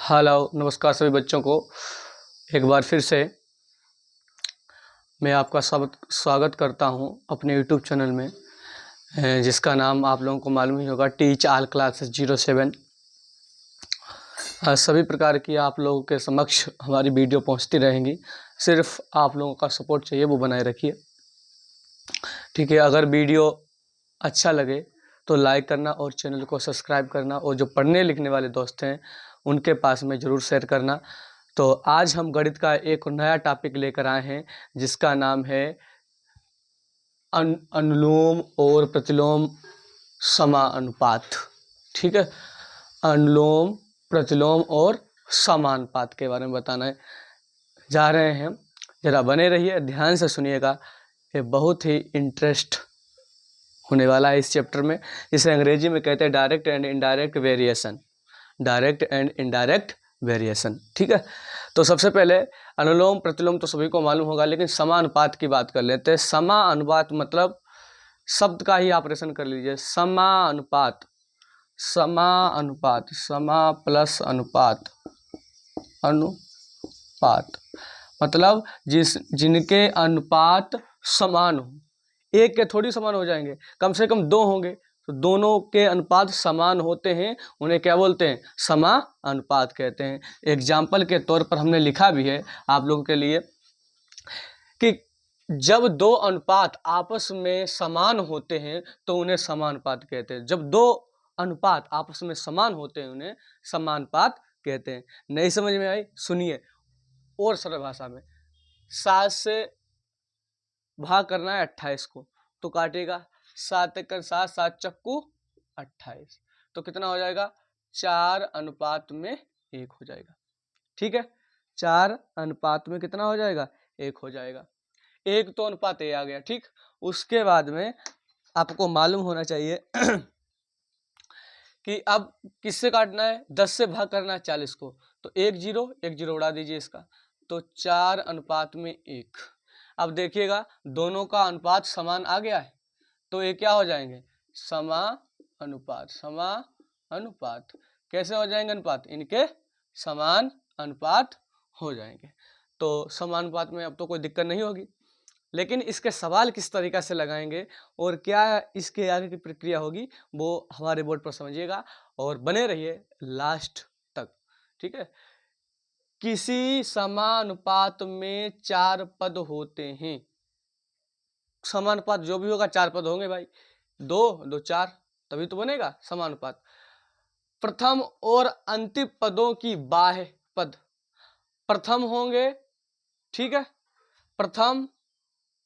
Hello नमस्कार सभी बच्चों को एक बार फिर से मैं आपका स्वागत करता हूं अपने यूट्यूब चैनल में, जिसका नाम आप लोगों को मालूम ही होगा, टीच ऑल क्लासेस 07। सभी प्रकार की आप लोगों के समक्ष हमारी वीडियो पहुंचती रहेंगी। सिर्फ आप लोगों का सपोर्ट चाहिए, वो बनाए रखिए, ठीक है। अगर वीडियो अच्छा लगे तो लाइक करना और चैनल को सब्सक्राइब करना, और जो पढ़ने लिखने वाले दोस्त हैं उनके पास में ज़रूर शेयर करना। तो आज हम गणित का एक नया टॉपिक लेकर आए हैं, जिसका नाम है अनुलोम और प्रतिलोम समानुपात, ठीक है। अनुलोम प्रतिलोम और समानुपात के बारे में बताना जा रहे हैं। जरा बने रहिए, ध्यान से सुनिएगा, ये बहुत ही इंटरेस्ट होने वाला है इस चैप्टर में। इसे अंग्रेजी में कहते हैं direct and indirect variation, direct and indirect variation, ठीक है। तो सबसे पहले अनुलोम प्रतिलोम तो सभी को मालूम होगा, लेकिन समानुपात की बात कर लेते हैं। समानुपात मतलब शब्द का ही ऑपरेशन कर लीजिए, समानुपात, समानुपात, समा प्लस अनुपात, अनुपात मतलब जिनके अनुपात समान हो। एक के थोड़ी समान हो जाएंगे, कम से कम दो होंगे, तो दोनों के अनुपात समान होते हैं, उन्हें क्या बोलते हैं? समानुपात कहते हैं। एग्जाम्पल के तौर पर हमने लिखा भी है आप लोगों के लिए कि जब दो अनुपात आपस में समान होते हैं तो उन्हें समानुपात कहते हैं। जब दो अनुपात आपस में समान होते हैं उन्हें समानुपात कहते हैं। नहीं समझ में आई? सुनिए और सरल भाषा में। 7 से भाग करना है 28 को, तो काटेगा 7 एक 7, 7 चक्कू 28, तो कितना हो जाएगा? 4 अनुपात में 1 हो जाएगा, ठीक है। 4 अनुपात में कितना हो जाएगा? 1 हो जाएगा। एक तो अनुपात ए आ गया, ठीक। उसके बाद में आपको मालूम होना चाहिए कि अब किससे काटना है? 10 से भाग करना है 40 को, तो 1 0 उड़ा दीजिए इसका, तो 4 अनुपात में 1। अब देखिएगा दोनों का अनुपात समान आ गया है, तो ये क्या हो जाएंगे? समानुपात। समानुपात कैसे हो जाएंगे अनुपात? इनके समान अनुपात हो जाएंगे। तो समानुपात में अब तो कोई दिक्कत नहीं होगी, लेकिन इसके सवाल किस तरीका से लगाएंगे और क्या इसके आगे की प्रक्रिया होगी, वो हमारे बोर्ड पर समझिएगा और बने रहिए लास्ट तक, ठीक है। किसी समानुपात में 4 पद होते हैं। समानुपात जो भी होगा 4 पद होंगे भाई, 2 2 4, तभी तो बनेगा समानुपात। प्रथम और अंतिम पदों की बाह्य पद प्रथम होंगे, ठीक है। प्रथम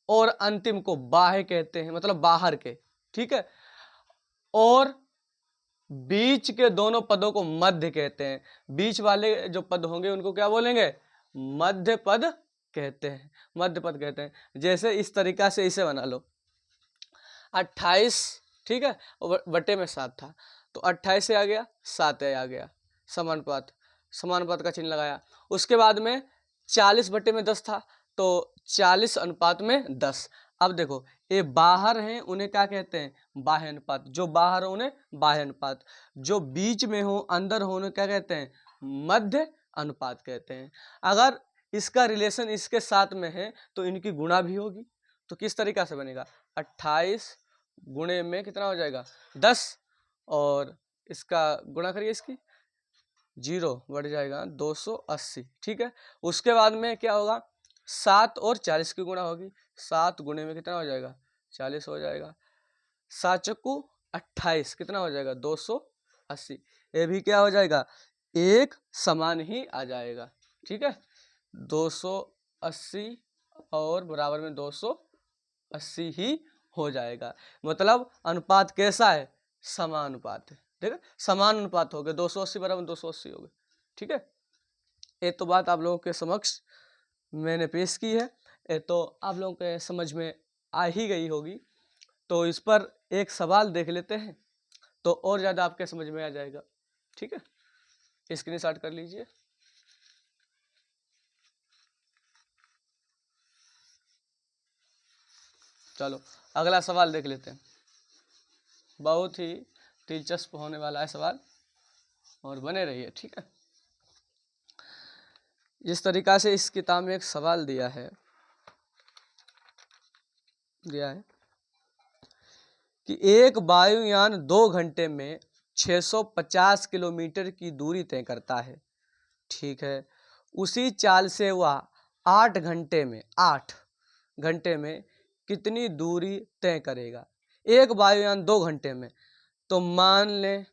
और अंतिम को बाह्य कहते हैं, मतलब बाहर के, ठीक है। और बीच के दोनों पदों को मध्य कहते हैं। बीच वाले जो पद होंगे उनको क्या बोलेंगे? मध्य पद कहते हैं, मध्य पद कहते हैं। जैसे इस तरीका से इसे बना लो, 28, ठीक है, बटे में 7 था, तो 28 से आ गया, 7 आ गया, समानुपात। समानुपात का चिन्ह लगाया। उसके बाद में 40 बटे में 10 था, तो 40 अनुपात में 10। अब देखो ये बाहर हैं, उन्हें क्या कहते हैं? बाह्य अनुपात। जो बाहर हो उन्हें बाह्य अनुपात, जो बीच में हो, अंदर हो, उन्हें क्या कहते हैं? मध्य अनुपात कहते हैं। अगर इसका रिलेशन इसके साथ में है तो इनकी गुणा भी होगी, तो किस तरीका से बनेगा? 28 गुणे में कितना हो जाएगा? 10, और इसका गुणा करिए, इसकी 0 बढ़ जाएगा 280, ठीक है। उसके बाद में क्या होगा? 7 और 40 की गुणा होगी, 7 गुणे में कितना हो जाएगा? 40 हो जाएगा। 7 चक्कू 28, कितना हो जाएगा? 280। ये भी क्या हो जाएगा? एक समान ही आ जाएगा, ठीक है। 280 और बराबर में 280 ही हो जाएगा। मतलब अनुपात कैसा है? समानुपात है, ठीक है। समान अनुपात हो गए, 280 बराबर 280 हो गए, ठीक है। ये तो बात आप लोगों के समक्ष मैंने पेश की है, ये तो आप लोगों के समझ में आ ही गई होगी। तो इस पर एक सवाल देख लेते हैं, तो और ज़्यादा आपके समझ में आ जाएगा, ठीक है। स्क्रीनशॉट कर लीजिए। चलो अगला सवाल देख लेते हैं। बहुत ही दिलचस्प होने वाला है सवाल, और बने रहिए, ठीक है। जिस तरीका से इस किताब में एक सवाल दिया है कि एक वायुयान 2 घंटे में 650 किलोमीटर की दूरी तय करता है, ठीक है। उसी चाल से वह 8 घंटे में कितनी दूरी तय करेगा। एक वायुयान 2 घंटे में, तो मान लें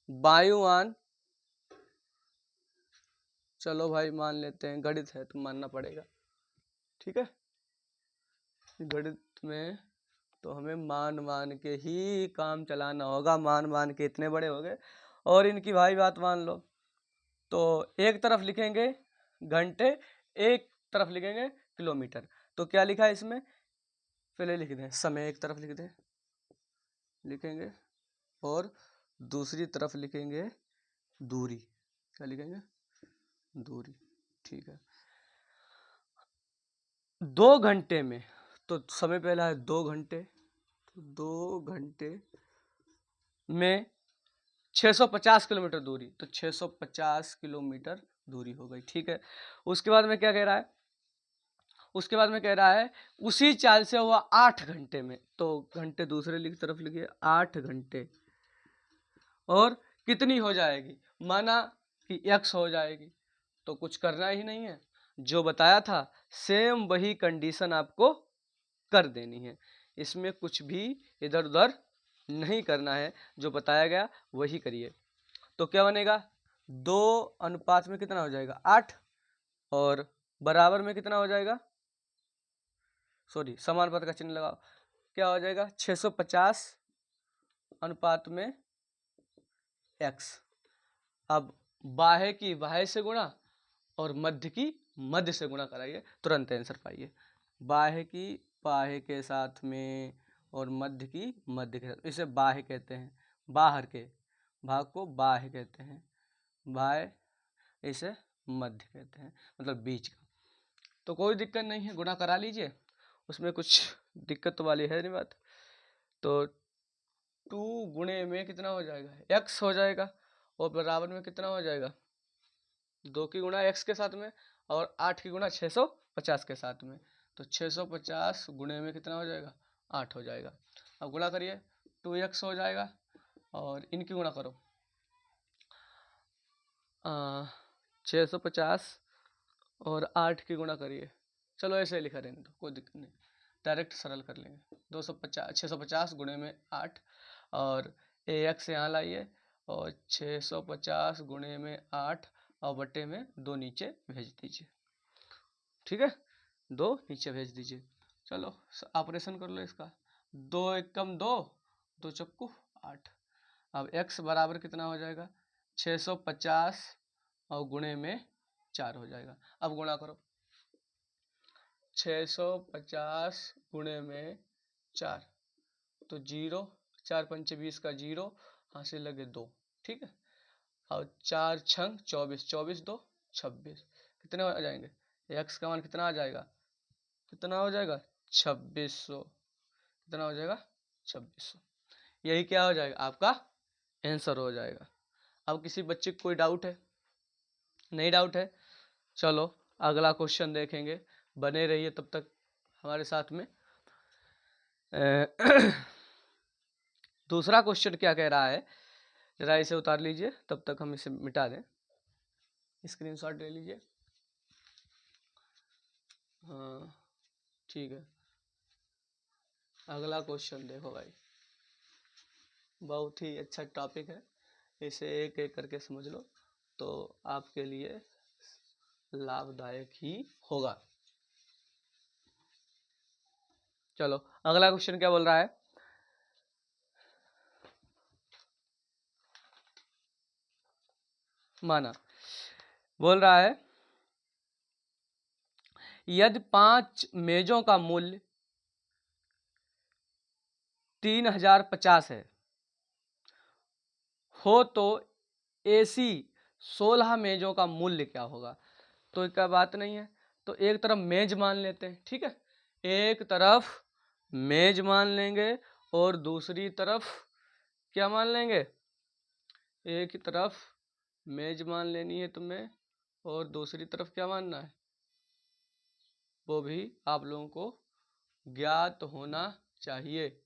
वायुयान, चलो भाई मान लेते हैं, गणित है तो मानना पड़ेगा, ठीक है। गणित में तो हमें मान के ही काम चलाना होगा, मान के इतने बड़े हो गए। और इनकी भाई बात मान लो, तो एक तरफ लिखेंगे घंटे, एक तरफ लिखेंगे किलोमीटर। तो क्या लिखा है इसमें, पहले लिख दें समय, एक तरफ लिखेंगे और दूसरी तरफ लिखेंगे दूरी। क्या लिखेंगे, दूरी, ठीक है। 2 घंटे में, तो समय पहला है 2 घंटे, तो 2 घंटे में 650 किलोमीटर दूरी, तो 650 किलोमीटर दूरी हो गई, ठीक है। उसके बाद में क्या कह रहा है, उसके बाद में कह रहा है उसी चाल से हुआ 8 घंटे में, तो घंटे दूसरे तरफ लिखिए 8 घंटे, और कितनी हो जाएगी, माना कि x हो जाएगी। तो कुछ करना ही नहीं है, जो बताया था सेम वही कंडीशन आपको कर देनी है, इसमें कुछ भी इधर उधर नहीं करना है, जो बताया गया वही करिए। तो क्या बनेगा, 2 अनुपात में कितना हो जाएगा 8, और बराबर में कितना हो जाएगा, सॉरी समानुपात का चिन्ह लगाओ, क्या हो जाएगा 650 अनुपात में x। अब बाह्य की बाह्य से गुणा और मध्य की मध्य से गुणा कराइए, तुरंत आंसर पाइए। बाह्य की बाह्य के साथ में और मध्य की मध्य के साथ, इसे बाह्य कहते हैं, बाहर के भाग को बाह्य कहते हैं, बाह्य इसे मध्य कहते हैं, मतलब बीच का। तो कोई दिक्कत नहीं है, गुणा करा लीजिए, उसमें कुछ दिक्कत वाली है नहीं बात। तो 2 गुणे में कितना हो जाएगा x हो जाएगा, और बराबर में कितना हो जाएगा 2 की गुणा x के साथ में, और 8 की गुणा 650 के साथ में, तो 650 गुणे में कितना हो जाएगा 8 हो जाएगा। अब गुणा करिए, 2x हो जाएगा, और इनकी गुणा करो 650 और 8 की गुणा करिए, चलो ऐसे लिखा रहने दो, कोई दिक्कत नहीं, डायरेक्ट सरल कर लेंगे। 650 गुणे में 8, और ax यहाँ लाइए, और 650 गुणे में 8 और बटे में 2 नीचे भेज दीजिए, ठीक है, 2 नीचे भेज दीजिए। चलो ऑपरेशन कर लो इसका, 2 एकम 2, 2 चक्कू 8। अब x बराबर कितना हो जाएगा 650 और गुणे में 4 हो जाएगा। अब गुणा करो, 650 गुणे में 4, तो 0, 4 पंचे 20 का 0, हासिल लगे 2, ठीक है। और 4 छंग 24, 24 2 26, कितने आ जाएंगे, x का मान कितना आ जाएगा, कितना हो जाएगा 2600, कितना हो जाएगा 2600। यही क्या हो जाएगा आपका आंसर हो जाएगा। अब किसी बच्चे को कोई डाउट है, नहीं डाउट है, चलो अगला क्वेश्चन देखेंगे, बने रहिए तब तक हमारे साथ में। दूसरा क्वेश्चन क्या कह रहा है, जरा इसे उतार लीजिए, तब तक हम इसे मिटा दें, स्क्रीनशॉट ले लीजिए। हाँ ठीक है, अगला क्वेश्चन देखो भाई, बहुत ही अच्छा टॉपिक है, इसे एक एक करके समझ लो तो आपके लिए लाभदायक ही होगा। चलो अगला क्वेश्चन क्या बोल रहा है, माना बोल रहा है यदि 5 मेजों का मूल्य 3050 है हो तो ऐसी 16 मेजों का मूल्य क्या होगा। तो क्या बात नहीं है, तो एक तरफ मेज मान लेते हैं, ठीक है, एक तरफ मेज मान लेंगे और दूसरी तरफ क्या मान लेंगे, एक ही तरफ मेज मान लेनी है तुम्हें और दूसरी तरफ क्या मानना है वो भी आप लोगों को ज्ञात होना चाहिए।